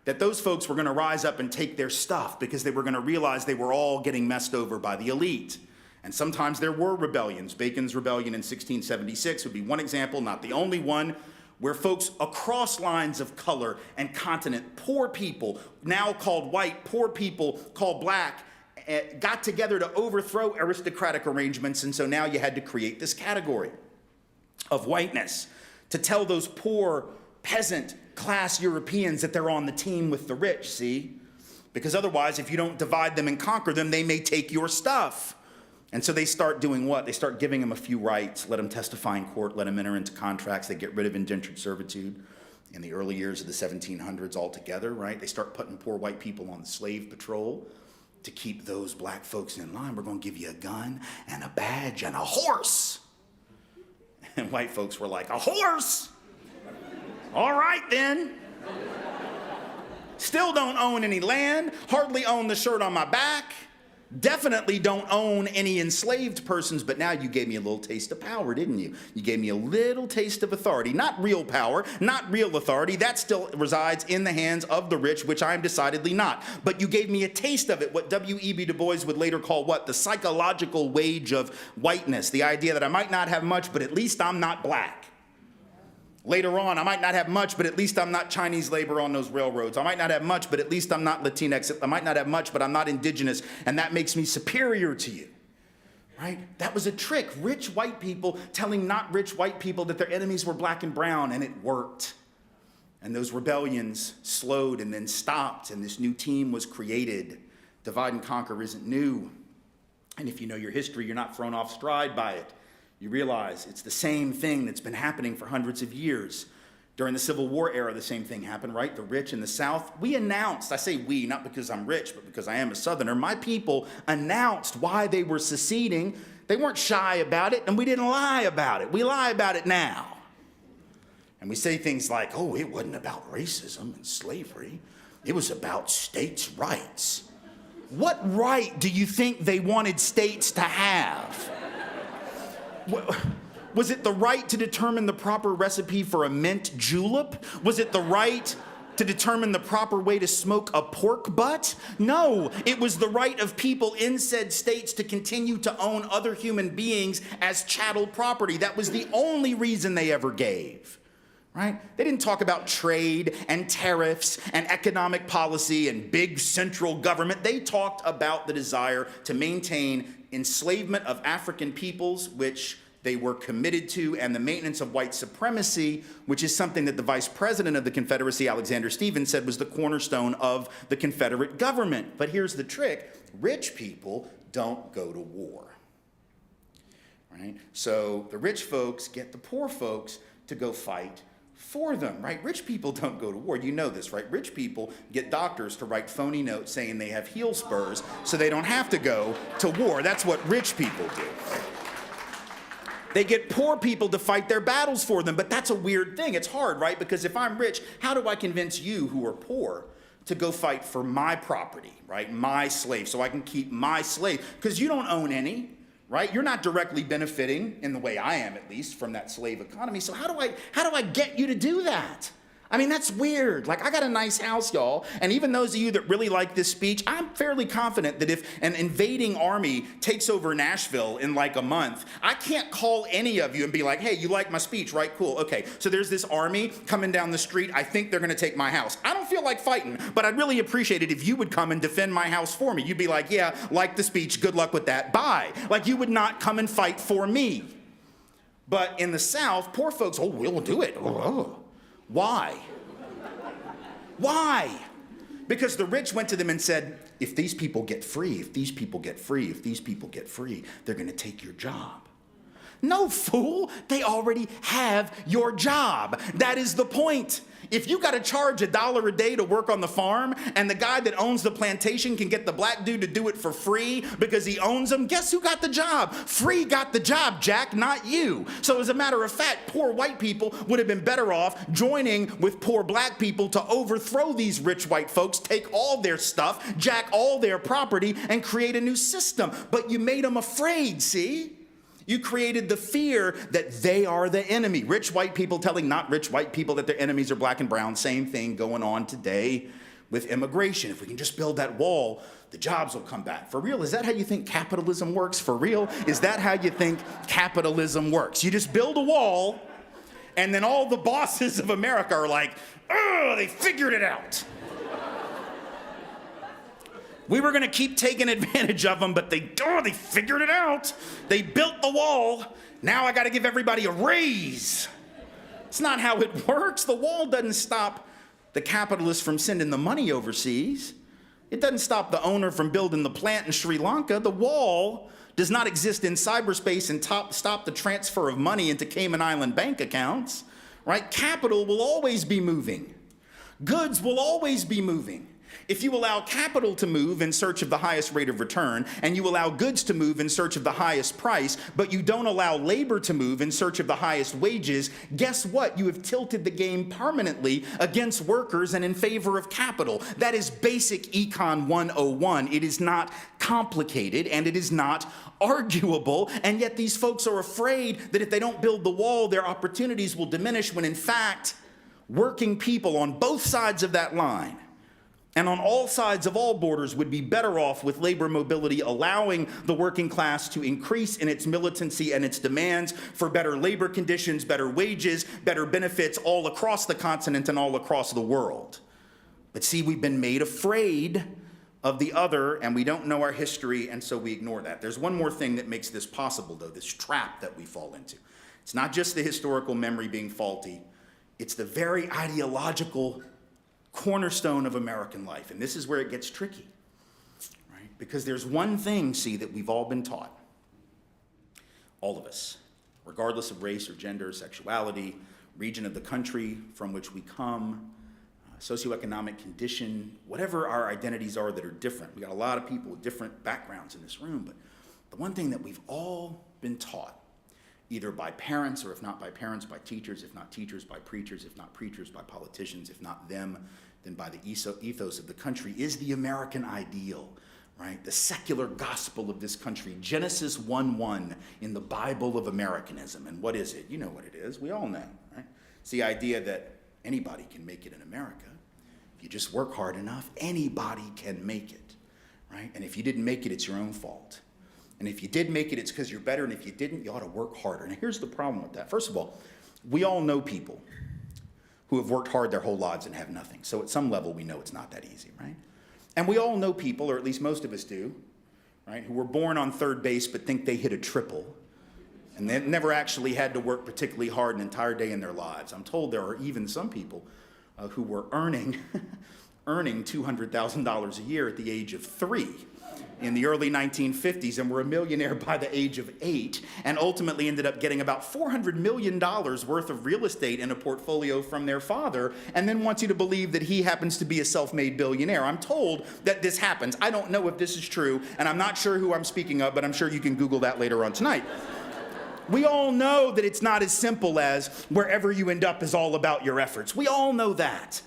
that those folks were going to rise up and take their stuff because they were going to realize they were all getting messed over by the elite. And sometimes there were rebellions. Bacon's rebellion in 1676 would be one example, not the only one, where folks across lines of color and continent, poor people, now called white, poor people called black, got together to overthrow aristocratic arrangements, and so now you had to create this category of whiteness to tell those poor peasant class Europeans that they're on the team with the rich, see? Because otherwise, if you don't divide them and conquer them, they may take your stuff. And so they start doing what? They start giving them a few rights, let them testify in court, let them enter into contracts, they get rid of indentured servitude in the early years of the 1700s altogether, right? They start putting poor white people on the slave patrol to keep those black folks in line. We're going to give you a gun and a badge and a horse. And white folks were like, a horse? All right then. Still don't own any land, hardly own the shirt on my back, definitely don't own any enslaved persons, but now you gave me a little taste of power, didn't you? You gave me a little taste of authority. Not real power, not real authority. That still resides in the hands of the rich, which I am decidedly not. But you gave me a taste of it, what W.E.B. Du Bois would later call what? The psychological wage of whiteness. The idea that I might not have much, but at least I'm not black. Later on, I might not have much, but at least I'm not Chinese labor on those railroads. I might not have much, but at least I'm not Latinx. I might not have much, but I'm not indigenous, and that makes me superior to you, right? That was a trick. Rich white people telling not rich white people that their enemies were black and brown, and it worked. And those rebellions slowed and then stopped, and this new team was created. Divide and conquer isn't new. And if you know your history, you're not thrown off stride by it. You realize it's the same thing that's been happening for hundreds of years. During the Civil War era, the same thing happened, right? The rich in the South, we announced, I say we, not because I'm rich, but because I am a Southerner, my people announced why they were seceding. They weren't shy about it, and we didn't lie about it. We lie about it now. And we say things like, oh, it wasn't about racism and slavery. It was about states' rights. What right do you think they wanted states to have? Was it the right to determine the proper recipe for a mint julep? Was it the right to determine the proper way to smoke a pork butt? No, it was the right of people in said states to continue to own other human beings as chattel property. That was the only reason they ever gave, right? They didn't talk about trade and tariffs and economic policy and big central government. They talked about the desire to maintain enslavement of African peoples, which they were committed to, and the maintenance of white supremacy, which is something that the vice president of the Confederacy, Alexander Stephens, said was the cornerstone of the Confederate government. But here's the trick. Rich people don't go to war, right? So the rich folks get the poor folks to go fight for them, right? Rich people don't go to war. You know this, right? Rich people get doctors to write phony notes saying they have heel spurs so they don't have to go to war. That's what rich people do. They get poor people to fight their battles for them, but that's a weird thing. It's hard, right? Because if I'm rich, how do I convince you who are poor to go fight for my property, right? My slave, so I can keep my slave. Because you don't own any, right? You're not directly benefiting, in the way I am at least, from that slave economy. So how do I get you to do that? I mean, that's weird. Like, I got a nice house, y'all, and even those of you that really like this speech, I'm fairly confident that if an invading army takes over Nashville in like a month, I can't call any of you and be like, hey, you like my speech, right? Cool, okay. So there's this army coming down the street. I think they're gonna take my house. I don't feel like fighting, but I'd really appreciate it if you would come and defend my house for me. You'd be like, yeah, like the speech, good luck with that, bye. Like, you would not come and fight for me. But in the South, poor folks, oh, we'll do it. Oh. Why? Why? Because the rich went to them and said, if these people get free, if these people get free, if these people get free, they're going to take your job. No, fool. They already have your job. That is the point. If you got to charge $1 a day to work on the farm, and the guy that owns the plantation can get the black dude to do it for free because he owns them, guess who got the job? Free got the job, Jack, not you. So as a matter of fact, poor white people would have been better off joining with poor black people to overthrow these rich white folks, take all their stuff, jack all their property, and create a new system. But you made them afraid, see? You created the fear that they are the enemy. Rich white people telling not rich white people that their enemies are black and brown. Same thing going on today with immigration. If we can just build that wall, the jobs will come back. For real, is that how you think capitalism works? For real, is that how you think capitalism works? You just build a wall, and then all the bosses of America are like, oh, they figured it out. We were going to keep taking advantage of them, but they figured it out. They built the wall. Now I got to give everybody a raise. It's not how it works. The wall doesn't stop the capitalists from sending the money overseas. It doesn't stop the owner from building the plant in Sri Lanka. The wall does not exist in cyberspace and stop the transfer of money into Cayman Island bank accounts, right? Capital will always be moving. Goods will always be moving. If you allow capital to move in search of the highest rate of return, and you allow goods to move in search of the highest price, but you don't allow labor to move in search of the highest wages, guess what? You have tilted the game permanently against workers and in favor of capital. That is basic Econ 101. It is not complicated, and it is not arguable, and yet these folks are afraid that if they don't build the wall, their opportunities will diminish, when in fact, working people on both sides of that line and on all sides of all borders would be better off with labor mobility, allowing the working class to increase in its militancy and its demands for better labor conditions, better wages, better benefits all across the continent and all across the world. But see, we've been made afraid of the other, and we don't know our history, and so we ignore that. There's one more thing that makes this possible, though, this trap that we fall into. It's not just the historical memory being faulty, it's the very ideological cornerstone of American life. And this is where it gets tricky, right? Because there's one thing, see, that we've all been taught. All of us, regardless of race or gender, sexuality, region of the country from which we come, socioeconomic condition, whatever our identities are that are different. We got a lot of people with different backgrounds in this room, but the one thing that we've all been taught, either by parents, or if not by parents, by teachers, if not teachers, by preachers, if not preachers, by politicians, if not them, then by the ethos of the country, is the American ideal, right? The secular gospel of this country. Genesis 1:1 in the Bible of Americanism. And what is it? You know what it is. We all know, right? It's the idea that anybody can make it in America. If you just work hard enough, anybody can make it, right? And if you didn't make it, it's your own fault. And if you did make it, it's because you're better, and if you didn't, you ought to work harder. And here's the problem with that. First of all, we all know people who have worked hard their whole lives and have nothing. So at some level, we know it's not that easy, right? And we all know people, or at least most of us do, right, who were born on third base but think they hit a triple, and they never actually had to work particularly hard an entire day in their lives. I'm told there are even some people who were earning $200,000 a year at the age of 3 in the early 1950s, and were a millionaire by the age of 8, and ultimately ended up getting about $400 million worth of real estate in a portfolio from their father, and then wants you to believe that he happens to be a self-made billionaire. I'm told that this happens. I don't know if this is true, and I'm not sure who I'm speaking of, but I'm sure you can Google that later on tonight. We all know that it's not as simple as wherever you end up is all about your efforts. We all know that.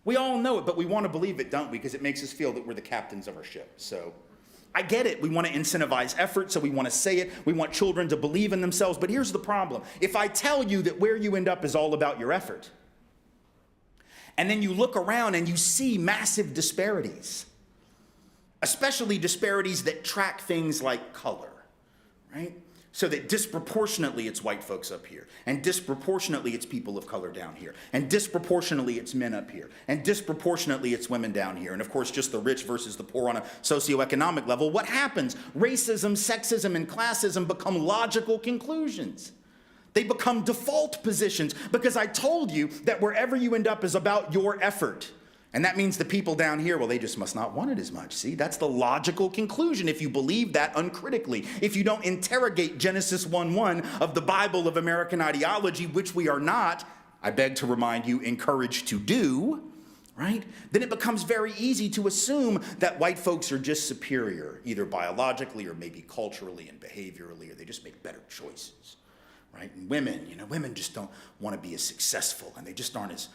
We all know it, but we want to believe it, don't we? Because it makes us feel that we're the captains of our ship. So I get it. We want to incentivize effort, so we want to say it. We want children to believe in themselves. But here's the problem. If I tell you that where you end up is all about your effort, and then you look around and you see massive disparities, especially disparities that track things like color, right? So that disproportionately it's white folks up here, and disproportionately it's people of color down here, and disproportionately it's men up here, and disproportionately it's women down here, and of course just the rich versus the poor on a socioeconomic level. What happens? Racism, sexism, and classism become logical conclusions. They become default positions, because I told you that wherever you end up is about your effort. And that means the people down here, well, they just must not want it as much. See, that's the logical conclusion if you believe that uncritically. If you don't interrogate Genesis 1:1 of the Bible of American ideology, which we are not, I beg to remind you, encouraged to do, right? Then it becomes very easy to assume that white folks are just superior, either biologically or maybe culturally and behaviorally, or they just make better choices, right? And women just don't want to be as successful, and they just aren't as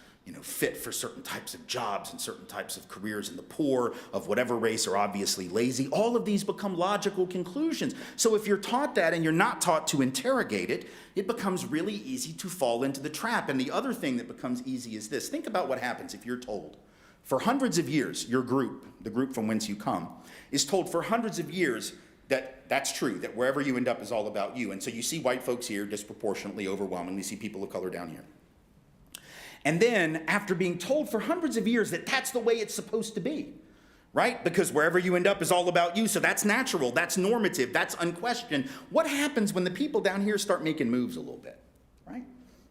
fit for certain types of jobs and certain types of careers, and the poor of whatever race are obviously lazy. All of these become logical conclusions. So if you're taught that and you're not taught to interrogate it, it becomes really easy to fall into the trap. And the other thing that becomes easy is this. Think about what happens if you're told for hundreds of years, your group, the group from whence you come, is told for hundreds of years that that's true, that wherever you end up is all about you. And so you see white folks here disproportionately, overwhelmingly, see people of color down here. And then, after being told for hundreds of years that that's the way it's supposed to be, right? Because wherever you end up is all about you, so that's natural, that's normative, that's unquestioned. What happens when the people down here start making moves a little bit, right?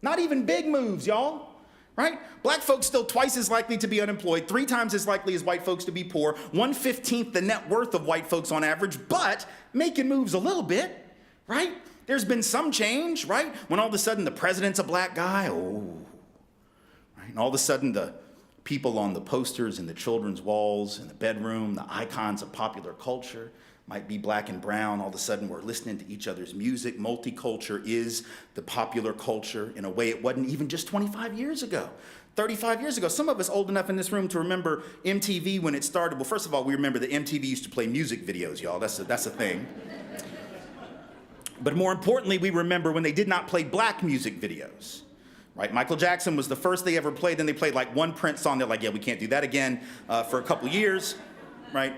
Not even big moves, y'all, right? Black folks still twice as likely to be unemployed, 3 times as likely as white folks to be poor, 1/15 the net worth of white folks on average, but making moves a little bit, right? There's been some change, right? When all of a sudden the president's a black guy, and all of a sudden, the people on the posters and the children's walls in the bedroom, the icons of popular culture, might be black and brown. All of a sudden, we're listening to each other's music. Multiculture is the popular culture in a way it wasn't even just 25 years ago, 35 years ago. Some of us old enough in this room to remember MTV when it started. Well, first of all, we remember that MTV used to play music videos, y'all. That's a thing. But more importantly, we remember when they did not play black music videos. Right, Michael Jackson was the first they ever played. Then they played like one Prince song. They're like, yeah, we can't do that again for a couple years, right?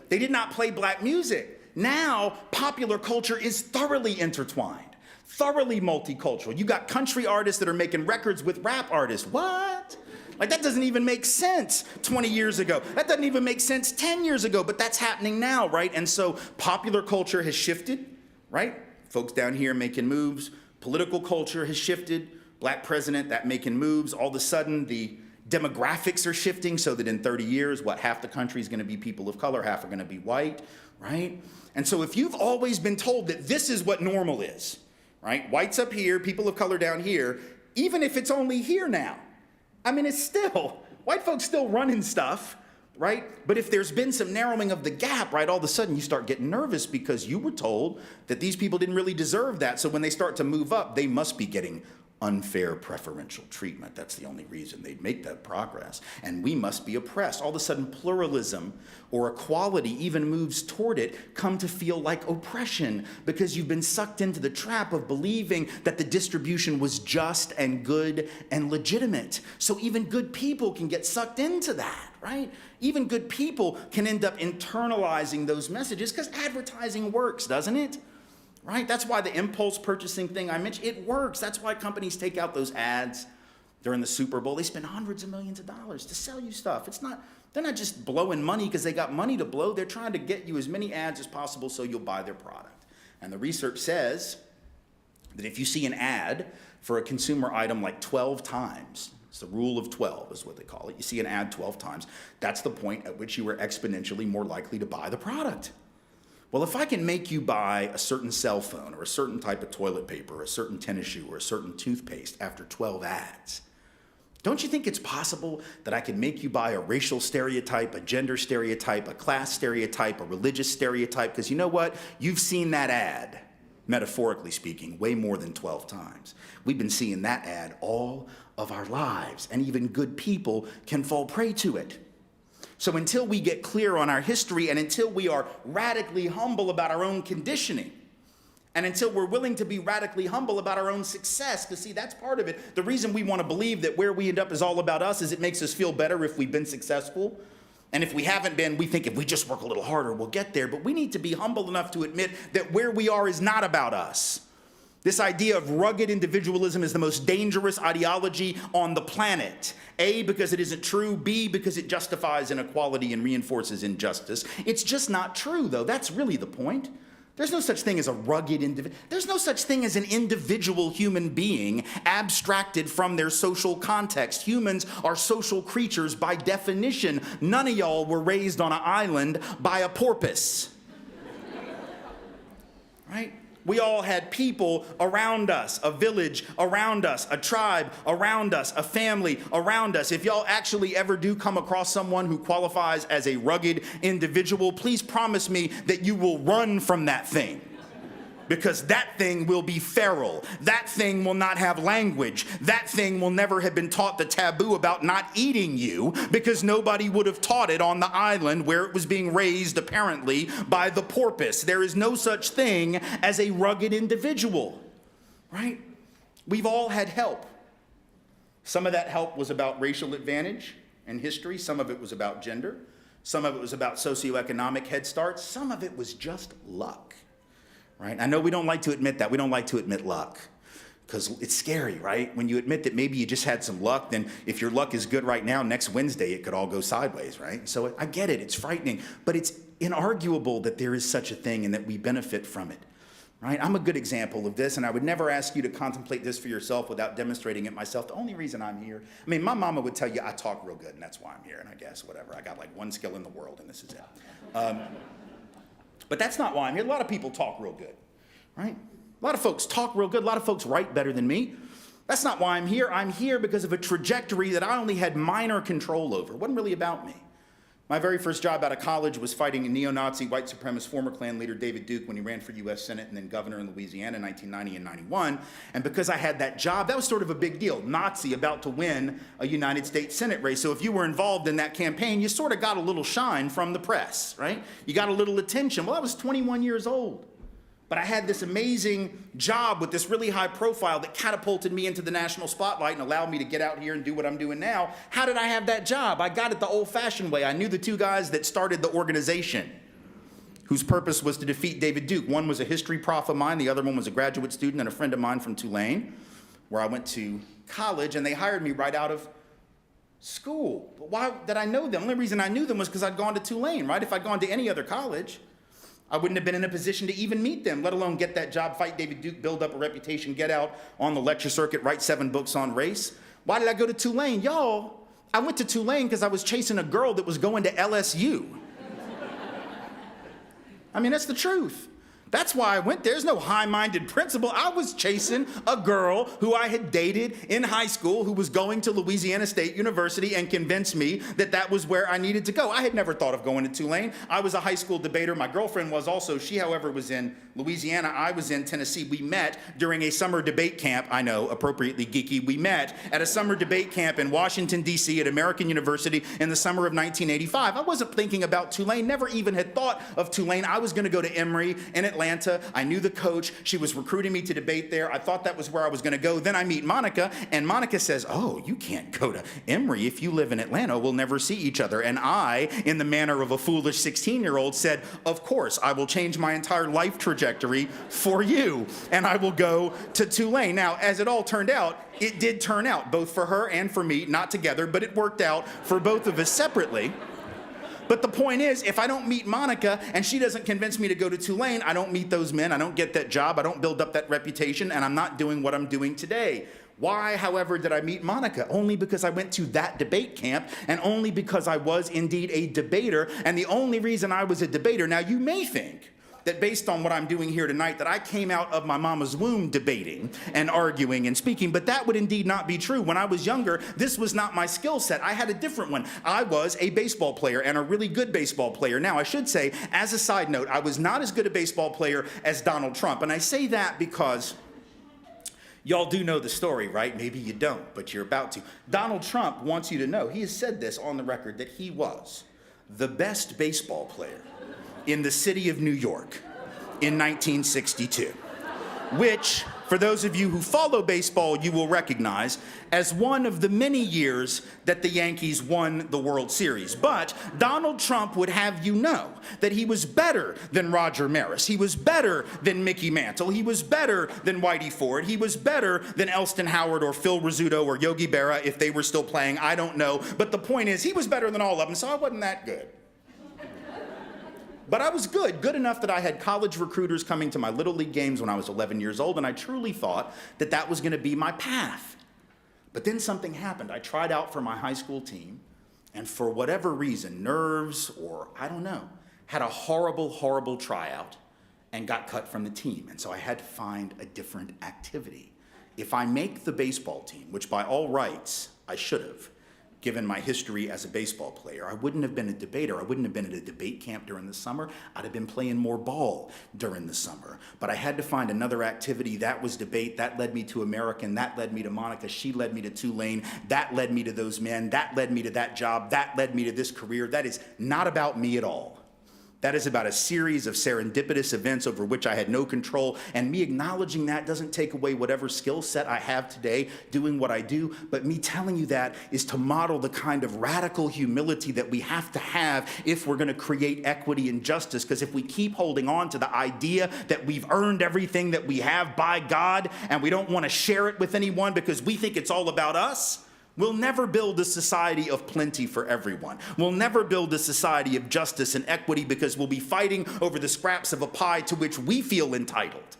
They did not play black music. Now, popular culture is thoroughly intertwined, thoroughly multicultural. You got country artists that are making records with rap artists. What? Like, that doesn't even make sense 20 years ago. That doesn't even make sense 10 years ago, but that's happening now, right? And so popular culture has shifted, right? Folks down here making moves. Political culture has shifted. Black president, that making moves. All of a sudden, the demographics are shifting so that in 30 years, half the country is going to be people of color, half are going to be white, right? And so if you've always been told that this is what normal is, right? Whites up here, people of color down here, even if it's only here now, I mean, it's still, white folks still running stuff, right? But if there's been some narrowing of the gap, right, all of a sudden you start getting nervous because you were told that these people didn't really deserve that. So when they start to move up, they must be getting unfair preferential treatment. That's the only reason they'd make that progress. And we must be oppressed. All of a sudden, pluralism or equality even moves toward it, come to feel like oppression because you've been sucked into the trap of believing that the distribution was just and good and legitimate. So even good people can get sucked into that, right? Even good people can end up internalizing those messages because advertising works, doesn't it? Right? That's why the impulse purchasing thing I mentioned, it works. That's why companies take out those ads during the Super Bowl. They spend hundreds of millions of dollars to sell you stuff. They're not just blowing money because they got money to blow. They're trying to get you as many ads as possible so you'll buy their product. And the research says that if you see an ad for a consumer item like 12 times, it's the rule of 12 is what they call it. You see an ad 12 times, that's the point at which you are exponentially more likely to buy the product. Well, if I can make you buy a certain cell phone or a certain type of toilet paper or a certain tennis shoe or a certain toothpaste after 12 ads, don't you think it's possible that I can make you buy a racial stereotype, a gender stereotype, a class stereotype, a religious stereotype? Because you know what? You've seen that ad, metaphorically speaking, way more than 12 times. We've been seeing that ad all of our lives, and even good people can fall prey to it. So until we get clear on our history and until we are radically humble about our own conditioning, and until we're willing to be radically humble about our own success, because see, that's part of it. The reason we want to believe that where we end up is all about us is it makes us feel better if we've been successful. And if we haven't been, we think if we just work a little harder, we'll get there. But we need to be humble enough to admit that where we are is not about us. This idea of rugged individualism is the most dangerous ideology on the planet. A, because it isn't true. B, because it justifies inequality and reinforces injustice. It's just not true, though. That's really the point. There's no such thing as a rugged individual. There's no such thing as an individual human being abstracted from their social context. Humans are social creatures by definition. None of y'all were raised on an island by a porpoise. Right? We all had people around us, a village around us, a tribe around us, a family around us. If y'all actually ever do come across someone who qualifies as a rugged individual, please promise me that you will run from that thing. Because that thing will be feral. That thing will not have language. That thing will never have been taught the taboo about not eating you, because nobody would have taught it on the island where it was being raised, apparently, by the porpoise. There is no such thing as a rugged individual, right? We've all had help. Some of that help was about racial advantage and history. Some of it was about gender. Some of it was about socioeconomic head starts. Some of it was just luck. Right? I know we don't like to admit that. We don't like to admit luck because it's scary, right? When you admit that maybe you just had some luck, then if your luck is good right now, next Wednesday it could all go sideways, right? So I get it. It's frightening, but it's inarguable that there is such a thing and that we benefit from it, right? I'm a good example of this, and I would never ask you to contemplate this for yourself without demonstrating it myself. The only reason I'm here, I mean, my mama would tell you I talk real good, and that's why I'm here, and I guess whatever. I got like one skill in the world, and this is it. But that's not why I'm here. A lot of people talk real good, right? A lot of folks talk real good. A lot of folks write better than me. That's not why I'm here. I'm here because of a trajectory that I only had minor control over. It wasn't really about me. My very first job out of college was fighting a neo-Nazi, white supremacist former Klan leader David Duke when he ran for U.S. Senate and then governor in Louisiana in 1990 and 91. And because I had that job, that was sort of a big deal. Nazi about to win a United States Senate race. So if you were involved in that campaign, you sort of got a little shine from the press, right? You got a little attention. Well, I was 21 years old. But I had this amazing job with this really high profile that catapulted me into the national spotlight and allowed me to get out here and do what I'm doing now. How did I have that job? I got it the old-fashioned way. I knew the two guys that started the organization, whose purpose was to defeat David Duke. One was a history prof of mine. The other one was a graduate student and a friend of mine from Tulane, where I went to college, and they hired me right out of school. But why did I know them? The only reason I knew them was because I'd gone to Tulane, right? If I'd gone to any other college, I wouldn't have been in a position to even meet them, let alone get that job, fight David Duke, build up a reputation, get out on the lecture circuit, write 7 books on race. Why did I go to Tulane? Y'all, I went to Tulane because I was chasing a girl that was going to LSU. I mean, that's the truth. That's why I went there. There's no high-minded principle. I was chasing a girl who I had dated in high school who was going to Louisiana State University and convinced me that that was where I needed to go. I had never thought of going to Tulane. I was a high school debater. My girlfriend was also. She, however, was in Louisiana. I was in Tennessee. We met during a summer debate camp. I know, appropriately geeky. We met at a summer debate camp in Washington, D.C. at American University in the summer of 1985. I wasn't thinking about Tulane, never even had thought of Tulane. I was going to go to Emory in Atlanta. I knew the coach. She was recruiting me to debate there. I thought that was where I was going to go. Then I meet Monica, and Monica says, "Oh, you can't go to Emory. If you live in Atlanta, we'll never see each other." And I, in the manner of a foolish 16-year-old, said, "Of course, I will change my entire life trajectory for you, and I will go to Tulane." Now, as it all turned out, it did turn out, both for her and for me, not together, but it worked out for both of us separately. But the point is, if I don't meet Monica and she doesn't convince me to go to Tulane, I don't meet those men, I don't get that job, I don't build up that reputation, and I'm not doing what I'm doing today. Why, however, did I meet Monica? Only because I went to that debate camp, and only because I was indeed a debater, and the only reason I was a debater. Now, you may think that based on what I'm doing here tonight, that I came out of my mama's womb debating and arguing and speaking, but that would indeed not be true. When I was younger, this was not my skill set. I had a different one. I was a baseball player, and a really good baseball player. Now, I should say, as a side note, I was not as good a baseball player as Donald Trump, and I say that because y'all do know the story, right? Maybe you don't, but you're about to. Donald Trump wants you to know, he has said this on the record, that he was the best baseball player in the city of New York in 1962, which, for those of you who follow baseball, you will recognize as one of the many years that the Yankees won the World Series. But Donald Trump would have you know that he was better than Roger Maris. He was better than Mickey Mantle. He was better than Whitey Ford. He was better than Elston Howard or Phil Rizzuto or Yogi Berra if they were still playing. I don't know. But the point is, he was better than all of them, so I wasn't that good. But I was good enough that I had college recruiters coming to my Little League games when I was 11 years old, and I truly thought that that was going to be my path. But then something happened. I tried out for my high school team, and for whatever reason, nerves or I don't know, had a horrible, horrible tryout and got cut from the team. And so I had to find a different activity. If I make the baseball team, which by all rights I should have, given my history as a baseball player, I wouldn't have been a debater. I wouldn't have been at a debate camp during the summer. I'd have been playing more ball during the summer. But I had to find another activity. That was debate. That led me to American. That led me to Monica. She led me to Tulane. That led me to those men. That led me to that job. That led me to this career. That is not about me at all. That is about a series of serendipitous events over which I had no control, and me acknowledging that doesn't take away whatever skill set I have today doing what I do, but me telling you that is to model the kind of radical humility that we have to have if we're going to create equity and justice, because if we keep holding on to the idea that we've earned everything that we have by God and we don't want to share it with anyone because we think it's all about us, we'll never build a society of plenty for everyone. We'll never build a society of justice and equity because we'll be fighting over the scraps of a pie to which we feel entitled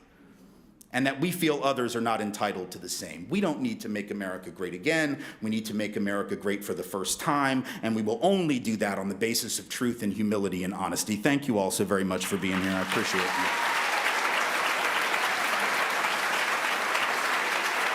and that we feel others are not entitled to the same. We don't need to make America great again. We need to make America great for the first time, and we will only do that on the basis of truth and humility and honesty. Thank you all so very much for being here. I appreciate you.